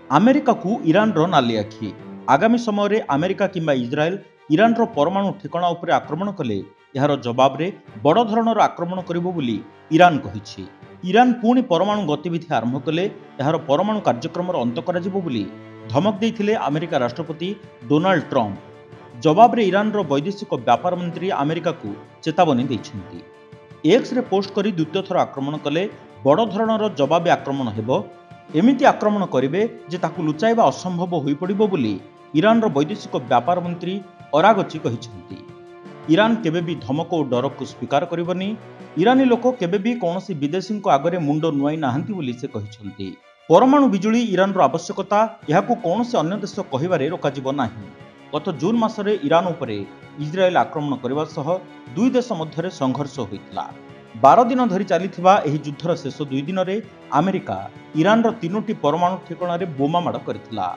America କୁ ଇରାନର ନାଲି ଆଖି। ଆଗାମୀ ସମୟରେ ଆମେରିକା କିମ୍ବା ଇସ୍ରାଏଲ ଇରାନର ପରମାଣୁ ଠିକଣା ଉପରେ ଆକ୍ରମଣ କଲେ ଏହାର ଜବାବରେ ବଡ଼ ଧରଣର ଆକ୍ରମଣ କରିବ ବୋଲି ଇରାନ କହିଛି। ଇରାନ ପୁଣି ପରମାଣୁ ଗତିବିଧି ଆରମ୍ଭ କଲେ ଏହାର ପରମାଣୁ କାର୍ଯ୍ୟକ୍ରମର ଅନ୍ତ କରାଯିବ ବୋଲି ଧମକ ଦେଇଥିଲେ ଆମେରିକା ରାଷ୍ଟ୍ରପତି ଡୋନାଲ୍ଡ ଟ୍ରମ୍ପ। ଜବାବରେ ଇରାନର ବୈଦେଶିକ ବ୍ୟାପାର ମନ୍ତ୍ରୀ ଆମେରିକାକୁ ଚେତାବନୀ ଦେଇଛନ୍ତି। ଏକ୍ସରେ ପୋଷ୍ଟ କରି ଦ୍ୱିତୀୟ ଥର ଆକ୍ରମଣ କଲେ ବଡ଼ ଧରଣର ଜବାବୀ ଆକ୍ରମଣ ହେବ। ଏମିତି ଆକ୍ରମଣ କରିବେ ଯେ ତାକୁ ଲୁଚାଇବା ଅସମ୍ଭବ ହୋଇପଡ଼ିବ ବୋଲି ଇରାନର ବୈଦେଶିକ ବ୍ୟାପାର ମନ୍ତ୍ରୀ ଅରାଗଚି କହିଛନ୍ତି। ଇରାନ କେବେ ବି ଧମକ ଓ ଡରକୁ ସ୍ୱୀକାର କରିବନି। ଇରାନୀ ଲୋକ କେବେ ବି କୌଣସି ବିଦେଶୀଙ୍କ ଆଗରେ ମୁଣ୍ଡ ନୁଆଇ ନାହାନ୍ତି ବୋଲି ସେ କହିଛନ୍ତି। ପରମାଣୁ ବିଜୁଳି ଇରାନର ଆବଶ୍ୟକତା, ଏହାକୁ କୌଣସି ଅନ୍ୟ ଦେଶ କହିବାରେ ରୋକାଯିବ ନାହିଁ। ଗତ ଜୁନ୍ ମାସରେ ଇରାନ ଉପରେ ଇସ୍ରାଏଲ ଆକ୍ରମଣ କରିବା ସହ ଦୁଇ ଦେଶ ମଧ୍ୟରେ ସଂଘର୍ଷ ହୋଇଥିଲା। 12 ଦିନ ଧରି ଚାଲିଥିବା ଏହି ଯୁଦ୍ଧର ଶେଷ 2 ଦିନରେ ଆମେରିକା ଇରାନର 3ଟି ପରମାଣୁ ଠିକଣାରେ ବୋମା ମାଡ଼ କରିଥିଲା।